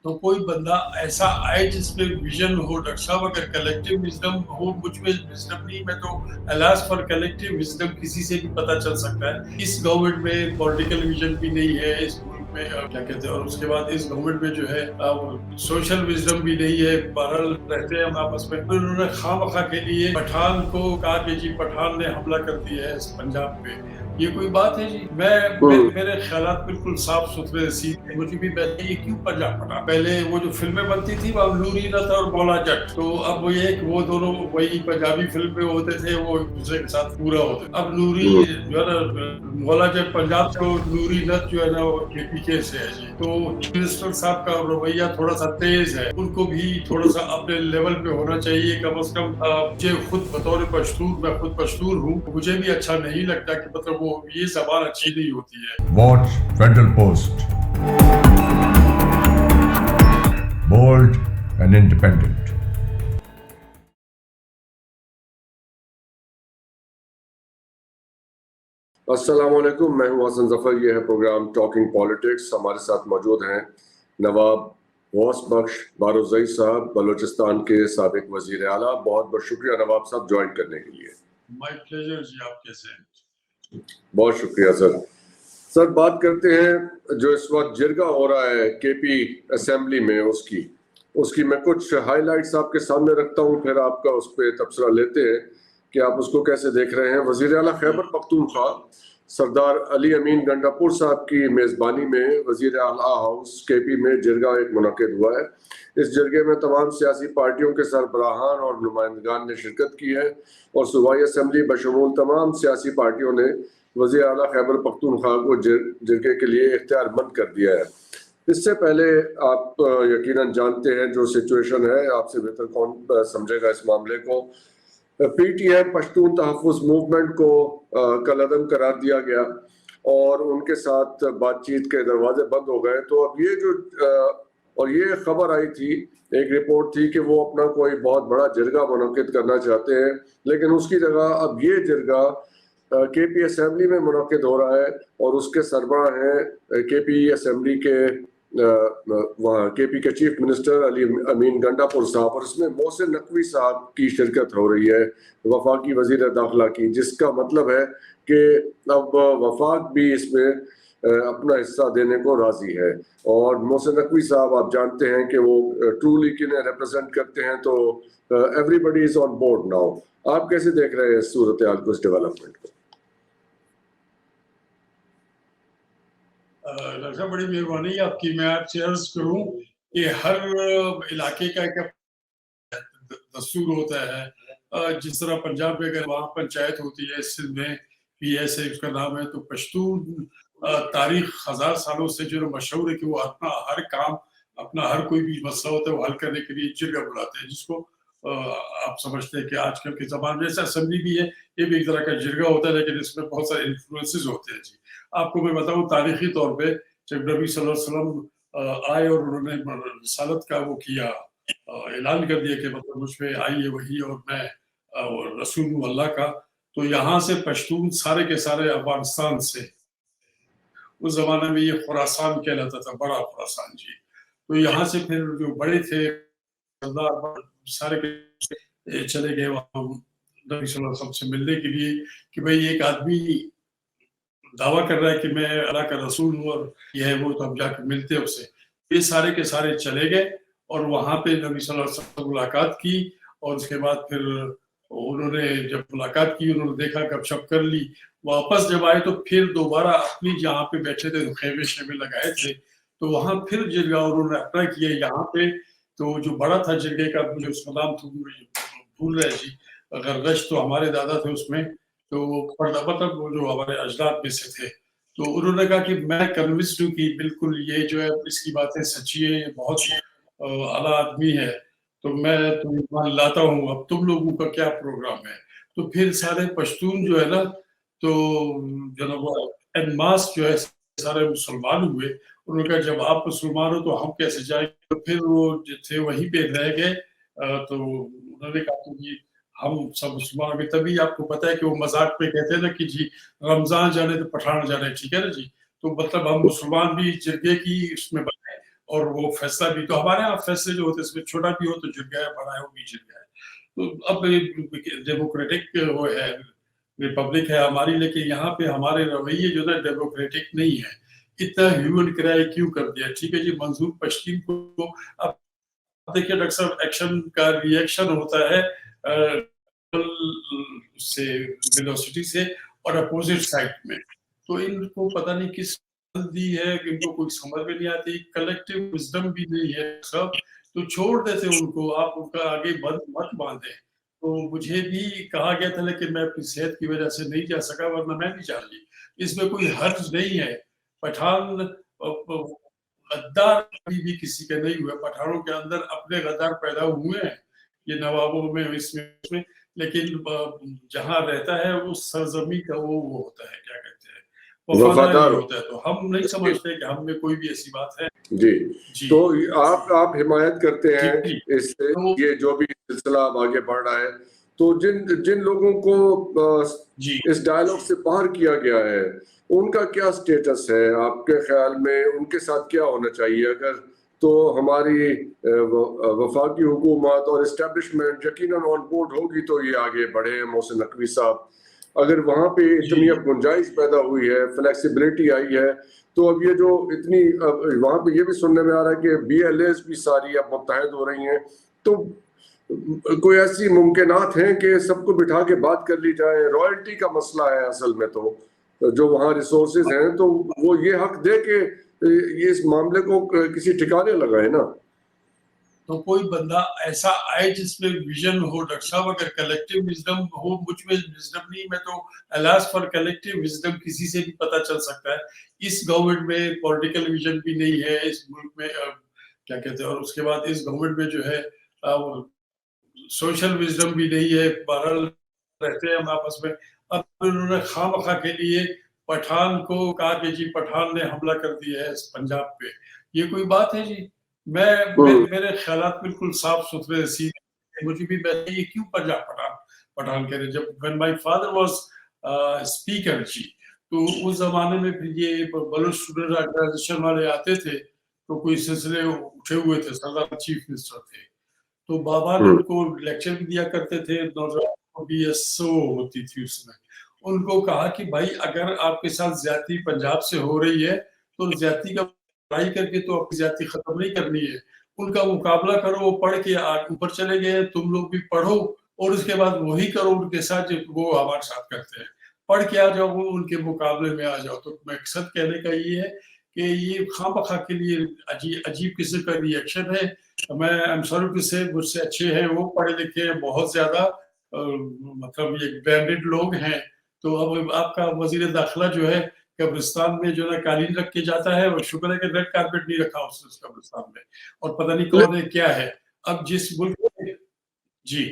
تو کوئی بندہ ایسا آئے جس میں ویژن ہو. ڈاکٹر صاحب اگر کلیکٹیو وزڈم ہو, مجھ میں وزڈم نہیں, میں تو الاس فار کلیکٹیو وزڈم کسی سے بھی پتہ چل سکتا ہے. اس گورنمنٹ میں پولیٹیکل ویژن بھی نہیں ہے اس ملک میں, کیا کہتے ہیں, اور اس کے بعد اس گورنمنٹ میں جو ہے سوشل وزڈم بھی نہیں ہے. بہرحال رہتے ہیں ہم آپس میں. انہوں نے خواہ کے لیے پٹھان کو کہا کہ جی پٹھان نے حملہ کر دیا ہے پنجاب پہ. یہ کوئی بات ہے جی؟ میرے خیالات بالکل صاف ستھرے سیدھے. مجھے بھی یہ کیوں پنجاب پڑا. پہلے وہ جو فلمیں بنتی تھی وہ نوری نت اور مولا جٹ, تو اب وہ یہ کہ وہ دونوں وہی پنجابی فلم میں ہوتے تھے, وہ ایک دوسرے کے ساتھ پورا ہوتے. اب نوری جو ہے نا مولا جٹ پنجاب سے, نوری نت جو ہے نا وہ کے پی کے سے ہے جی. تو منسٹر صاحب کا رویہ تھوڑا سا تیز ہے, ان کو بھی تھوڑا سا اپنے لیول پہ ہونا چاہیے کم از کم. مجھے خود بطور پشتون, میں خود پشتون ہوں, مجھے بھی اچھا نہیں لگتا کہ مطلب وہ یہ زبان اچھی نہیں ہوتی ہے. Watch federal post, bold and independent. السلام علیکم, میں ہوں حسن ظفر. یہ ہے پروگرام ٹاکنگ پالیٹکس. ہمارے ساتھ موجود ہیں نواب غوث بخش بارزئی صاحب, بلوچستان کے سابق وزیر اعلیٰ. بہت بہت شکریہ نواب صاحب جوائن کرنے کے لیے. مائی پلیزر جی. آپ کیسے ہیں؟ بہت شکریہ سر. سر بات کرتے ہیں جو اس وقت جرگہ ہو رہا ہے کے پی اسمبلی میں, اس کی میں کچھ ہائی لائٹس آپ کے سامنے رکھتا ہوں, پھر آپ کا اس پہ تبصرہ لیتے ہیں کہ آپ اس کو کیسے دیکھ رہے ہیں. وزیر اعلیٰ خیبر پختونخوا سردار علی امین گنڈا پور صاحب کی میزبانی میں وزیر اعلیٰ ہاؤس کے پی میں جرگہ ایک منعقد ہوا ہے. اس جرگے میں تمام سیاسی پارٹیوں کے سربراہان اور نمائندگان نے شرکت کی ہے, اور صوبائی اسمبلی بشمول تمام سیاسی پارٹیوں نے وزیر اعلیٰ خیبر پختونخوا کو جرگے کے لیے اختیار مند کر دیا ہے. اس سے پہلے آپ یقیناً جانتے ہیں جو سچویشن ہے, آپ سے بہتر کون سمجھے گا اس معاملے کو. پی ٹی ایم پشتون تحفظ موومنٹ کو کل عدم قرار دیا گیا اور ان کے ساتھ بات چیت کے دروازے بند ہو گئے. تو اب یہ اور یہ خبر آئی تھی, ایک رپورٹ تھی کہ وہ اپنا کوئی بہت بڑا جرگہ منعقد کرنا چاہتے ہیں, لیکن اس کی جگہ اب یہ جرگہ کے پی اسمبلی میں منعقد ہو رہا ہے, اور اس کے سربراہ ہیں کے پی اسمبلی کے وہاں کے پی کے چیف منسٹر علی امین گنڈا پور صاحب, اور اس میں محسن نقوی صاحب کی شرکت ہو رہی ہے, وفاقی وزیر داخلہ کی, جس کا مطلب ہے کہ اب وفاق بھی اس میں اپنا حصہ دینے کو راضی ہے. اور محسن نقوی صاحب آپ جانتے ہیں کہ وہ ٹرولی کنہیں ریپرزینٹ کرتے ہیں, تو everybody is on board now. آپ کیسے دیکھ رہے ہیں صورتحال کو, اس ڈیولپمنٹ کو؟ ڈاکٹر صاحب بڑی مہربانی آپ کی. میں آپ سے عرض کروں کہ ہر علاقے کا ایک دستور ہوتا ہے. جس طرح پنجاب میں اگر وہاں پنچایت ہوتی ہے, سندھ میں پی ایس اے اس کا نام ہے, تو پشتون تاریخ ہزار سالوں سے جو مشہور ہے کہ وہ اپنا ہر کام, اپنا ہر کوئی بھی مسئلہ ہوتا ہے وہ حل کرنے کے لیے جرگہ بلاتے ہیں, جس کو آپ سمجھتے ہیں کہ آج کل کے زمانے میں ایسا اسمبلی بھی ہے, یہ بھی ایک طرح کا جرگہ ہوتا ہے, لیکن اس میں بہت سارے انفلوئنسز ہوتے ہیں. جی آپ کو میں بتاؤں تاریخی طور پہ جب نبی صلی اللہ علیہ وسلم آئے اور انہوں نے رسالت کا وہ کیا, اعلان کر دیا کہ مطلب مجھ پہ آئی ہے وہی اور میں رسول ہوں اللہ کا, تو یہاں سے پشتون سارے کے سارے افغانستان سے, اس زمانے میں یہ خراسان کہلاتا تھا, بڑا خراسان جی, تو یہاں سے پھر جو بڑے تھے سارے چلے گئے وہاں نبی صلی اللہ علیہ وسلم سے ملنے کے لیے کہ بھئی ایک آدمی دعویٰ کر رہا ہے کہ میں اللہ کا رسول ہوں اور یہ ہے وہ, تو ہم جا کے ملتے ہیں اس سے. یہ سارے کے سارے چلے گئے اور وہاں پہ نبی صلی اللہ علیہ وسلم سے ملاقات کی, اور اس کے بعد پھر انہوں نے جب ملاقات کی, انہوں نے دیکھا گپ شپ کر لی, واپس جب آئے تو پھر دوبارہ اپنی جہاں پہ بیٹھے تھے خیمے شیمے لگائے تھے, تو وہاں پھر جرگہ انہوں نے اپنا کیا یہاں پہ. تو جو بڑا تھا جرگے کا, مجھے اس کا نام تو بھول رہے جی, غرغش تو ہمارے دادا تھے اس میں, تو مطلب وہ جو ہمارے اجداد میں سے تھے, تو انہوں نے کہا کہ میں کنوینسڈ ہوں کہ بالکل یہ جو ہے اس کی باتیں سچی ہے, یہ بہت اعلیٰ آدمی ہے, تو میں تمہیں لاتا ہوں, اب تم لوگوں کا کیا پروگرام ہے. تو پھر سارے پشتون جو ہے نا, تو جناب این ماس جو ہے سارے مسلمان ہوئے. انہوں نے کہا جب آپ مسلمان ہو تو ہم کیسے جائیں گے, تو پھر وہ جو تھے وہیں پہ رہ گئے. تو انہوں نے کہا کہ ہم سب مسلمان ہو گئے. تبھی آپ کو پتہ ہے کہ وہ مذاق پہ کہتے ہیں نا کہ جی رمضان جانے تو پٹھان جانے, ٹھیک ہے نا جی, تو مطلب ہم مسلمان بھی جرگے کی اس میں بنے اور وہ فیصلہ بھی تو ہمارے یہاں فیصلے جو ہوتے ہیں اس میں چھوٹا بھی ہو تو جھک گیا, بڑا ہے وہ بھی جھک گیا. تو اب ڈیموکریٹک وہ ہے, ریپبلک ہے ہماری, لیکن یہاں پہ ہمارے رویے جو نا ڈیموکریٹک نہیں ہے. اتنا ہیومن کرائے کیوں کر دیا؟ ٹھیک ہے جی, منظور پشتین کو اب دیکھیے ڈاکٹر صاحب, ایکشن کا ری ایکشن ہوتا ہے سے ویلوسٹی سے اور اپوزٹ سائڈ میں. تو ان کو پتہ نہیں کس دی ہے کہ ان کو کوئی سمجھ میں نہیں آتی, کلیکٹیو وزڈم بھی نہیں ہے سب, تو چھوڑ دیتے ان کو, آپ ان کا آگے مت باندھیں. تو مجھے بھی کہا گیا تھا لیکن میں اپنی صحت کی وجہ سے نہیں جا سکا, ورنہ میں بھی چاہ لی. اس میں کوئی حرج نہیں ہے. پٹھان غدار بھی کسی کے نہیں ہوئے, پٹھانوں کے اندر اپنے غدار پیدا ہوئے ہیں, یہ نوابوں میں اس میں, لیکن جہاں رہتا ہے وہ سرزمین کا وہ ہوتا ہے, کیا کہتے ہیں, وفادار ہوتا ہے. تو ہم نہیں سمجھتے کہ ہم میں کوئی بھی ایسی بات ہے. جی تو آپ حمایت کرتے ہیں اس سے, یہ جو بھی سلسلہ اب آگے بڑھ رہا ہے, تو جن لوگوں کو اس ڈائیلاگ سے باہر کیا گیا ہے ان کا کیا سٹیٹس ہے آپ کے خیال میں؟ ان کے ساتھ کیا ہونا چاہیے؟ اگر تو ہماری وفاقی حکومت اور اسٹیبلشمنٹ یقیناً آن بورڈ ہوگی تو یہ آگے بڑھے ہیں. محسن نقوی صاحب, اگر وہاں پہ اتنی اب گنجائش پیدا ہوئی ہے, فلیکسیبلٹی آئی ہے, تو اب یہ جو اتنی وہاں پہ یہ بھی سننے میں آ رہا ہے کہ بی ایل ایز بھی ساری اب متحد ہو رہی ہیں, تو کوئی ایسی ممکنات ہیں کہ سب کو بٹھا کے بات کر لی جائے؟ رائلٹی کا مسئلہ ہے اصل میں, تو جو وہاں ریسورسز ہیں تو وہ یہ حق دے کہ یہ اس معاملے کو کسی ٹھکانے لگائے نا. تو کوئی بندہ ایسا آئے جس میں ویژن ہو. ڈاکٹر صاحب اگر کلیکٹیو وزڈم ہو, مجھ میں وزڈم نہیں, میں تو الاس فار کلیکٹیو وزڈم کسی سے بھی پتہ چل سکتا ہے. اس گورنمنٹ میں پولیٹیکل ویژن بھی نہیں ہے اس ملک میں, کیا کہتے ہیں, اور اس کے بعد اس گورنمنٹ میں جو ہے سوشل وزڈم بھی نہیں ہے. بہرحال رہتے ہیں ہم آپس میں. اب انہوں نے خواہ مخواہ کے لیے پٹھان کو کہا کہ جی پٹھان نے حملہ کر دیا ہے پنجاب پہ, یہ کوئی بات ہے جی؟ میرے خیالات بالکل صاف ستھرے سیدھے, مجھے بھی یہ کیوں پنجاب پٹھان کہہ رہے. جب when my father was speaker جی, تو اس زمانے میں پھر یہ بلوچ اسٹوڈنٹ آرگنائزیشن والے آتے تھے تو کوئی سلسلے اٹھے ہوئے تھے, سردار چیف منسٹر تھے, تو بابا نے ان کو لیکچر بھی دیا کرتے تھے, BSO ہوتی تھی اس میں. ان کو کہا کہ بھائی اگر آپ کے ساتھ زیادتی پنجاب سے ہو رہی ہے تو زیادتی کا پڑھائی کر کے تو اپنی زیادتی ختم نہیں کرنی ہے, ان کا مقابلہ کرو. وہ پڑھ کے اوپر چلے گئے, تم لوگ بھی پڑھو اور اس کے بعد وہی کرو ان کے ساتھ جو وہ ہمارے ساتھ کرتے ہیں. پڑھ کے آ جاؤ, وہ ان کے مقابلے میں آ جاؤ. تو مقصد کہنے کا یہ ہے کہ یہ خواہ مخواہ کے لیے عجیب قسم کا ری ایکشن ہے. میں ایم سوری ٹو سے مجھ سے اچھے ہیں, وہ پڑھے لکھے ہیں بہت زیادہ, مطلب یہ برانڈڈ لوگ ہیں. تو اب آپ کا وزیر داخلہ جو ہے قبرستان میں جو ہے قالین رکھ کے جاتا ہے, اور شکر ہے کہ ریڈ کارپیٹ نہیں رکھا اس قبرستان میں, اور پتہ نہیں کون ہے کیا ہے. اب جس ملک میں جی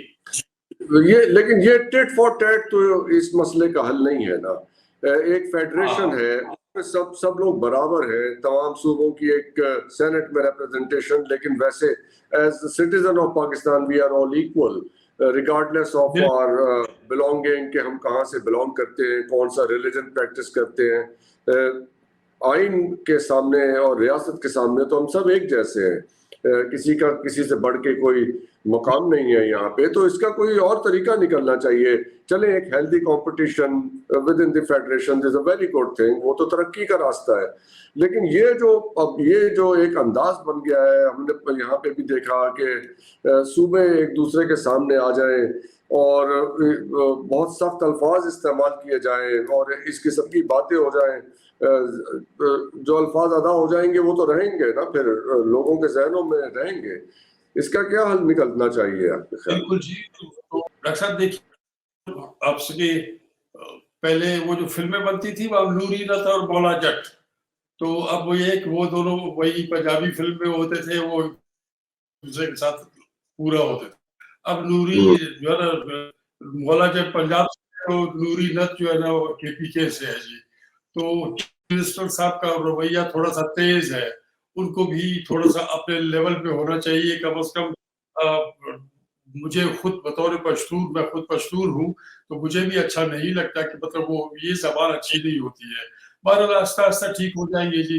لیکن یہ ٹیٹ فار ٹیٹ تو اس مسئلے کا حل نہیں ہے نا. ایک فیڈریشن ہے, سب لوگ برابر ہیں, تمام صوبوں کی ایک سینٹ میں ریپرزنٹیشن, لیکن ویسے as citizen of Pakistan we are all equal regardless of our belonging, کہ ہم کہاں سے بلونگ کرتے ہیں, کون سا ریلیجن پریکٹس کرتے ہیں. آئین کے سامنے اور ریاست کے سامنے تو ہم سب ایک جیسے ہیں, کسی کا کسی سے بڑھ کے کوئی مقام نہیں ہے یہاں پہ. تو اس کا کوئی اور طریقہ نکلنا چاہیے. چلیں ایک healthy competition with in the federation is a very good thing, وہ تو ترقی کا راستہ ہے. لیکن یہ جو ایک انداز بن گیا ہے, ہم نے یہاں پہ بھی دیکھا کہ صوبے ایک دوسرے کے سامنے آ جائیں اور بہت سخت الفاظ استعمال کیے جائیں اور اس قسم کی باتیں ہو جائیں, جو الفاظ ادا ہو جائیں گے وہ تو رہیں گے نا, پھر لوگوں کے ذہنوں میں رہیں گے. اس کا کیا حل نکلنا چاہیے آپ کے خیال؟ بالکل جی. تو ڈاکٹر صاحب دیکھیے, آپ سے پہلے وہ جو فلمیں بنتی تھی وہ نوری رت اور مولا جٹ, تو اب وہ یہ کہ وہ دونوں وہی پنجابی فلم میں ہوتے تھے, وہ دوسرے کے ساتھ پورا ہوتے تھے. اب نوری جو ہے نا مولا جٹ پنجاب سے, نوری نت جو ہے نا وہ KPK سے ہے جی. تو منسٹر صاحب کا رویہ تھوڑا سا تیز ہے, ان کو بھی تھوڑا سا اپنے لیول پہ ہونا چاہیے. کم از کم مجھے خود بطور پشتون, میں خود پشتون ہوں, تو مجھے بھی اچھا نہیں لگتا کہ مطلب وہ یہ زبان اچھی نہیں ہوتی ہے. بہرحال آہستہ آہستہ ٹھیک ہو جائیں گے جی.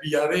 BRA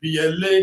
BLA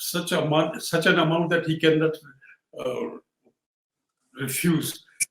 such an amount that he cannot refuse।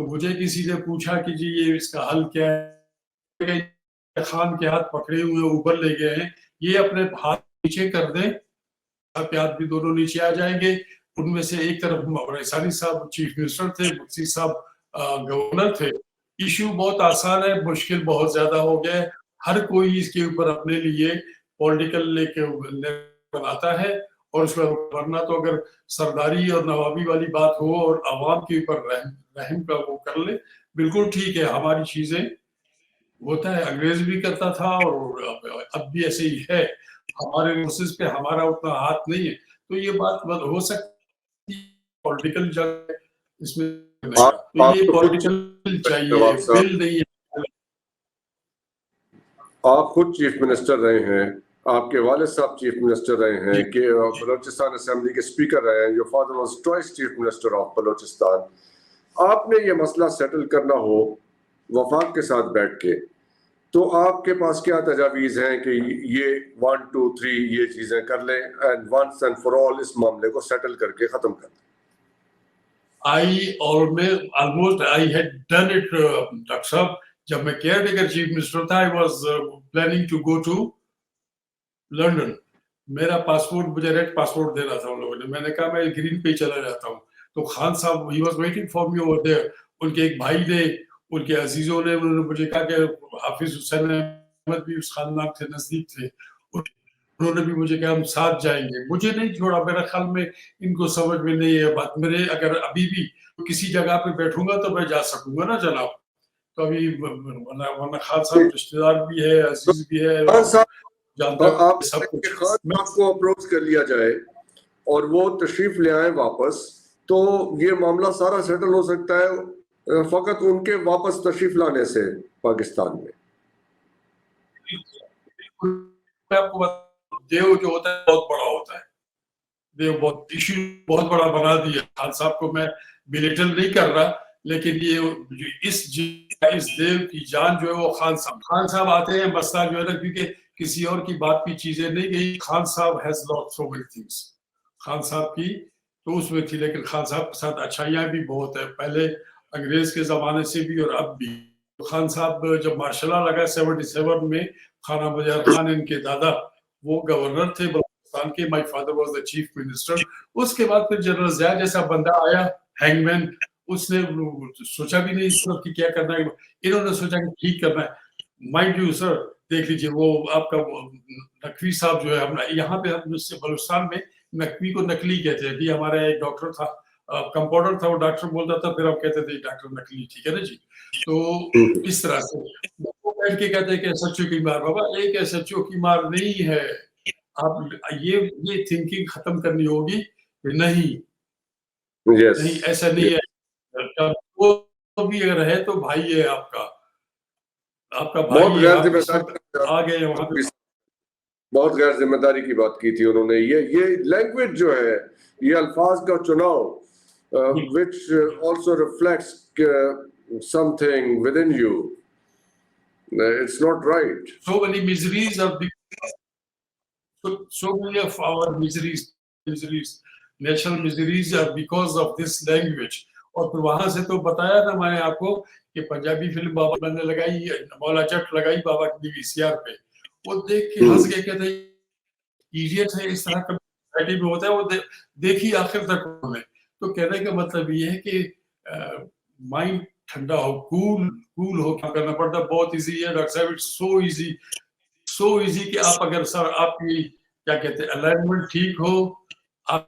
تو مجھے کسی نے پوچھا کہ جی یہ اس کا حل کیا ہے، خان کے ہاتھ پکڑے ہوئے اوپر لے گئے ہیں، یہ اپنے ہاتھ نیچے کر دیں، آپ کے ہاتھ بھی دونوں نیچے آ جائیں گے. ان میں سے ایک طرف ثانی صاحب چیف منسٹر تھے، مفتی صاحب گورنر تھے. ایشو بہت آسان ہے، مشکل بہت زیادہ ہو گیا ہے. ہر کوئی اس کے اوپر اپنے لیے پولیٹیکل لے کے بناتا ہے، اور اس میں ورنہ تو اگر سرداری اور نوابی والی بات ہو اور عوام کے اوپر رحم کا وہ کر لے، بالکل ٹھیک ہے. ہماری چیزیں ہوتا ہے، انگریز بھی کرتا تھا اور اب بھی ایسے ہی ہے. ہمارے ریسورسز پہ ہمارا اتنا ہاتھ نہیں ہے، تو یہ بات ہو سکتی ہے پولیٹیکل جنگ اس میں کرنے کا. تو آپ یہ تو خود پولیٹیکل چاہیے، نواب صاحب، بل نہیں ہے. آپ خود چیف منسٹر رہے ہیں، آپ کے والد صاحب چیف منسٹر رہے ہیں، کہ بلوچستان اسمبلی کے اسپیکر رہے ہیں. Your father was twice chief minister of Balochistan. آپ نے یہ مسئلہ سیٹل کرنا ہو وفاق کے ساتھ بیٹھ کے، تو آپ کے پاس کیا تجاویز ہیں کہ یہ 1 2 3 یہ چیزیں کر لیں and once and for all اس معاملے کو سیٹل کر کے ختم کر دیں؟ I had done it, doctor صاحب. جب میں کیئر ٹیکر چیف منسٹر تھا, I was planning to go to London. میرا پاسپورٹ, مجھے ریڈ پاسپورٹ دینا تھا ان لوگوں نے. میں نے کہا میں گرین پہ چلا جاتا ہوں. تو خان صاحب he was waiting for me over there. ان کے ایک بھائی نے, ان کے عزیزوں نے, انہوں نے مجھے کہا کہ حافظ حسین احمد بھی اس خاندان سے نزدیک تھے, انہوں نے بھی مجھے کہا ہم ساتھ جائیں گے. مجھے نہیں چھوڑا. میرا خیال میں ان کو سمجھ میں نہیں ہے بات. میرے اگر ابھی بھی کسی جگہ پہ بیٹھوں گا تو میں جا سکوں گا نا جناب. تو ابھی ورنہ خان صاحب رشتے دار بھی ہے, عزیز بھی ہے, جانتا ہوں آپ سب کچھ. خان صاحب کو اپروچ کر لیا جائے اور وہ تشریف لے آئے واپس, تو یہ معاملہ سارا سیٹل ہو سکتا ہے فقط ان کے واپس تشریف لانے سے پاکستان میں. آپ کو دیو جو ہوتا ہے بہت بڑا ہوتا ہے. دیو بہت ایشو بہت بڑا بنا دیا. خان صاحب کو میں بلیٹل نہیں کر رہا, لیکن یہ اس دیو کی جان جو ہے وہ خان صاحب آتے ہیں. مسئلہ جو ہے نا, کیونکہ کسی اور کی بات کی چیزیں نہیں گئی. خان صاحب has lot so many things. Khan صاحب کی تو اس میں تھی, لیکن خان صاحب کے ساتھ اچھائیاں بھی بہت ہے, پہلے انگریز کے زمانے سے بھی اور اب بھی. خان صاحب جب مارشل لا لگا 77 میں, خانہ بجار خان ان کے دادا وہ گورنر تھے بلوچستان کے. My father was the chief minister. اس کے بعد پھر جنرل ضیاء جیسا بندہ آیا, ہینگ مین. اس نے سوچا بھی نہیں اس وقت کیا کرنا ہے. انہوں نے سوچا کہ ٹھیک کرنا ہے. مائنڈ یو سر, دیکھ لیجیے وہ آپ کا نقوی صاحب جو ہے, یہاں پہ بلوچستان میں نقوی کو نقلی کہتے ہیں. ابھی ہمارا ایک ڈاکٹر تھا, کمپاؤنڈر تھا, وہ ڈاکٹر بولتا تھا, پھر ہم کہتے تھے ڈاکٹر نقلی. ٹھیک ہے نا جی. تو اس طرح سے وہ بیٹھ کے کہتے ہیں کہ ایس ایچ او کی مار. بابا ایک ایس ایچ او کی مار نہیں ہے. آپ یہ تھنکنگ ختم کرنی ہوگی کہ نہیں ایسا نہیں ہے. وہ بھی اگر ہے تو بھائی ہے آپ کا بھائی آ گئے وہاں پہ. بہت غیر ذمہ داری کی بات کی تھی انہوں نے. یہ لینگویج جو ہے, یہ الفاظ کا چناؤ which also reflects something within you. It's not right. So many miseries of so many of our miseries, national miseries are because of this language. اور پھر وہاں سے تو بتایا تھا میں نے آپ کو کہ پنجابی فلم بابا میں نے لگائی, مولا جٹ لگائی بابا کی VCR پہ. وہ دیکھ کے ہنس کے کہتے ہیں ایڈیٹ ہے, اس طرح کا سوسائٹی میں ہوتا ہے. وہ دیکھی آخر تک انہوں نے. تو کہنے کا مطلب یہ ہے کہ مائنڈ ٹھنڈا ہو, کول ہو کیا کرنا پڑتا ہے. بہت ایزی ہے ڈاکٹر صاحب, اٹس سو ایزی کہ آپ اگر سر آپ کی کیا کہتے ہیں الائنمنٹ ٹھیک ہو, آپ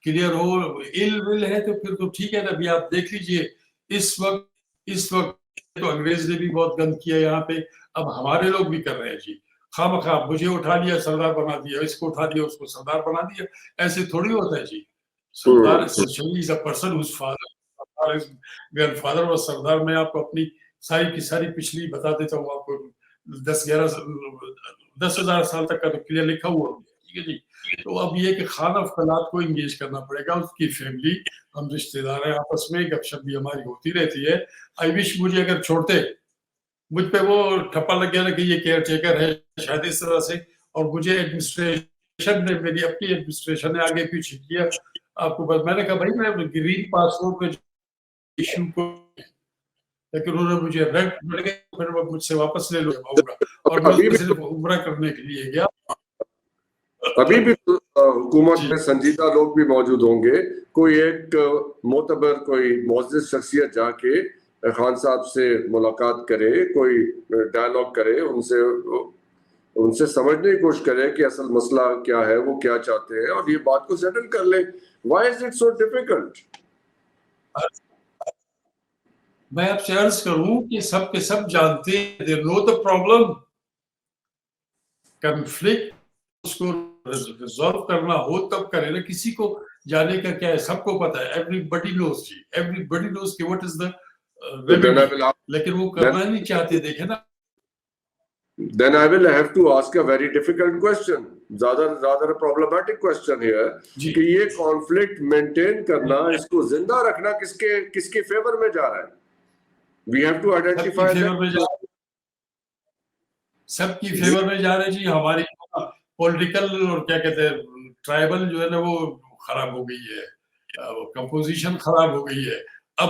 کلیئر ہو, ول ہے تو پھر تو ٹھیک ہے نا. ابھی آپ دیکھ لیجئے اس وقت تو انگریز نے بھی بہت گند کیا یہاں پہ, اب ہمارے لوگ بھی کر رہے ہیں جی. خواہ مجھے اٹھا لیا سردار بنا دیا, اس کو اٹھا دیا اس کو سردار بنا دیا. ایسے تھوڑی ہوتا ہے جی. سردار essentially is a person whose grandfather was سردار. میں آپ کو اپنی ساری کی ساری پچھلی بتا دیتا ہوں آپ کو. 10,000 سال تک کا تو کلیئر لکھا ہوا. ٹھیک ہے جی. تو اب یہ کہ خان آف قلات کو انگیج کرنا پڑے گا, اس کی فیملی, ہم رشتے دار ہیں آپس میں, گپ شپ بھی ہماری ہوتی رہتی ہے. آئی وش مجھے اگر چھوڑتے, مجھ پہ وہ ٹھپا لگ گیا نا کہ یہ کیئر ٹیکر ہے شاید اس طرح سے, اور مجھے ایڈمنسٹریشن نے, میری اپنی ایڈمنسٹریشن نے آگے پیچھے کیا. آپ کو بس میں نے کہا بھائی میں گرین پاسپورٹ پہ ایشو کو لیکن انہوں نے مجھے رینٹ مل گئے, پھر وہ مجھ سے واپس لے لو ہوگا, اور میں صرف عمرہ کرنے کے لیے گیا. ابھی بھی حکومت میں سنجیدہ لوگ بھی موجود ہوں گے, کوئی ایک معتبر کوئی معزز شخصیت جا کے خان صاحب سے ملاقات کرے, کوئی ڈائلاگ کرے, ان سے سمجھنے کی کوشش کرے کہ اصل مسئلہ کیا ہے, وہ کیا چاہتے ہیں, اور یہ بات کو سیٹل کر لیں. Why is it so difficult? میں آپ سے عرض کروں کہ سب کے سب جانتے ہیں, they know the problem. Conflict اس کو ریزالو کرنا ہو تب کرے نا, کسی کو جانے کا کیا ہے, سب کو پتا ہے, everybody knows جی, everybody knows کہ what is the remedy, لیکن وہ کرنا نہیں چاہتے. دیکھیں نا, Then I will have to ask a very difficult question, rather a problematic question here, کہ یہ conflict maintain کرنا, اس کو زندہ رکھنا کس کے فیور میں جا رہا ہے. We have to identify that. سب کی فیور میں جا رہے جی. ہماری پولیٹیکل اور کیا کہتے ہیں ٹرائبل جو ہے نا وہ خراب ہو گئی ہے, کمپوزیشن خراب ہو گئی ہے. اب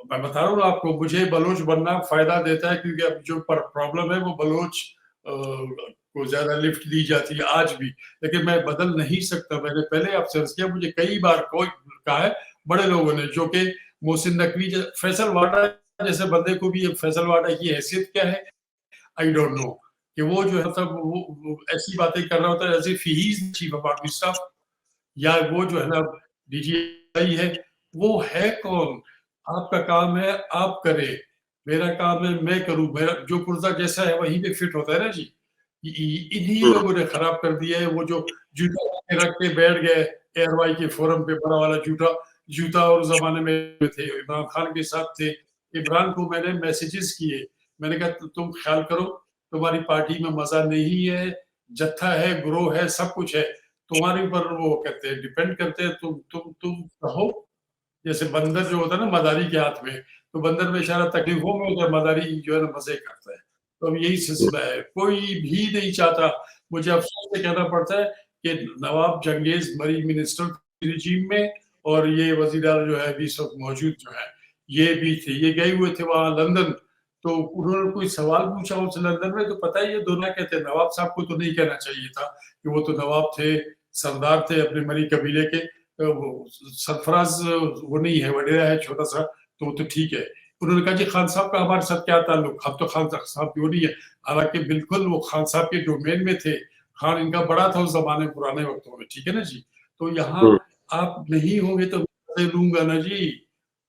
میں بتا رہا ہوں آپ کو, مجھے بلوچ بننا فائدہ دیتا ہے, کیونکہ اب جو پرابلم ہے وہ بلوچ کو زیادہ لفٹ دی جاتی ہے آج بھی, لیکن میں بدل نہیں سکتا. میں نے پہلے آپ سے عرض کیا, مجھے کئی بار کوئی کہا ہے بڑے لوگوں نے, جو کہ محسن نقوی, فیصل واڈا جیسے بندے کو بھی, فیصل واڈا کی حیثیت کیا ہے I don't know, کہ وہ جو ہے وہ ایسی باتیں کر رہا ہوتا ہے ایسے phase chief of army staff, یا وہ جو ہے نا ڈی جی آئی ہے. وہ ہے کون؟ آپ کا کام ہے آپ کرے, میرا کام ہے میں کروں. میرا جو پرزہ جیسا ہے وہیں پہ فٹ ہوتا ہے نا جی. انہی لوگوں نے خراب کر دیا ہے. وہ جو جوتا رکھ کے بیٹھ گئے ایئر وائی کے فورم پہ, بڑا والا جوتا اور زمانے میں تھے, عمران خان کے ساتھ تھے. عمران کو میں نے میسیجز کیے, میں نے کہا تم خیال کرو, تمہاری پارٹی میں مزہ نہیں ہے, جتھا ہے, گروہ ہے, سب کچھ ہے, تمہارے اوپر وہ کہتے ہیں ڈیپینڈ کرتے ہیں, تم رہو. جیسے بندر جو ہوتا ہے نا مداری کے ہاتھ میں, تو بندر بیچارہ تکلیفوں میں ہوتا ہے, مداری جو ہے نا مزے کرتا ہے. تو اب یہی سلسلہ ہے. کوئی بھی نہیں چاہتا. مجھے افسوس سے کہنا پڑتا ہے کہ نواب چنگیز مری منسٹر رجیم میں, اور یہ وزیر اعلیٰ جو ہے اس وقت موجود جو ہے, یہ بھی تھے, یہ گئے ہوئے تھے وہاں لندن. تو انہوں نے کوئی سوال پوچھا ان سے لندن میں, تو پتہ ہے یہ دونوں کہتے ہیں نواب صاحب کو تو نہیں کہنا چاہیے تھا, کہ وہ تو نواب تھے, سردار تھے اپنے مری قبیلے کے. سرفراز وہ نہیں ہے, وڈیرا ہے چھوٹا سا, تو وہ تو ٹھیک ہے. انہوں نے کہا جی خان صاحب کا ہمارے ساتھ کیا تعلق, ہم تو خان صاحب کیوں نہیں ہے. حالانکہ بالکل وہ خان صاحب کے ڈومین میں تھے, خان ان کا بڑا تھا اس زمانے پرانے وقتوں میں, ٹھیک ہے نا جی. تو یہاں آپ نہیں ہوں گے تو مزے لوں گا نا جی,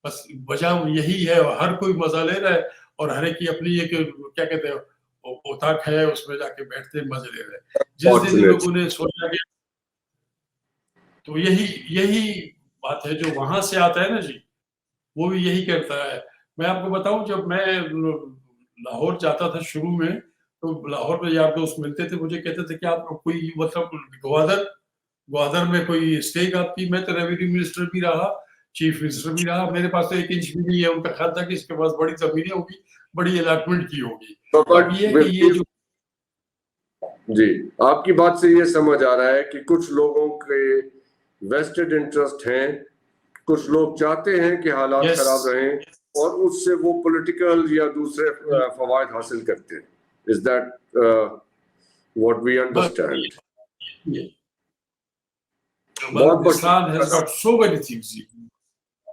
بس وجہ یہی ہے. ہر کوئی مزہ لے رہا ہے, اور ہر ایک کی اپنی ایک کیا کہتے ہیں اوتاق ہے, اس میں جا کے بیٹھتے ہیں مزے لے رہے ہیں. جس دن لوگوں نے سوچا کہ, تو یہی بات ہے جو وہاں سے آتا ہے نا جی, وہ بھی یہی کرتا ہے. میں آپ کو بتاؤں, جب میں لاہور جاتا تھا شروع میں, تو لاہور میں یار دوست ملتے تھے, مجھے کہتے تھے کہ آپ کوئی مطلب گوادر میں کوئی اسٹیک آپ کی. میں تو ریونیو منسٹر بھی رہا, چیف منسٹر بھی رہا, میرے پاس تو 1 انچ بھی نہیں ہے. ان کا خیال تھا کہ اس کے پاس بڑی زمینیں ہوگی, بڑی الاٹمنٹ کی ہوگی. اب یہ کہ یہ جو جی آپ کی بات سے یہ سمجھ آ رہا ہے کہ کچھ لوگوں کے ویسٹڈ انٹرسٹ ہیں, کچھ لوگ چاہتے ہیں کہ حالات خراب رہیں, اور اس سے وہ پولیٹیکل یا دوسرے فوائد حاصل کرتے ہیں. Is that what we understand? Pakistan has got so many things.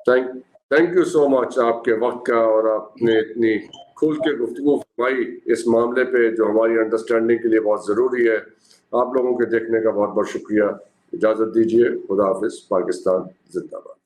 Thank you so much آپ کے وقت کا, اور آپ نے اتنی کھل کے گفتگو فرمائی اس معاملے پہ جو ہماری انڈرسٹینڈنگ کے لیے بہت ضروری ہے. آپ لوگوں کے دیکھنے کا بہت بہت شکریہ. اجازت دیجیے, خدا حافظ. پاکستان زندہ باد.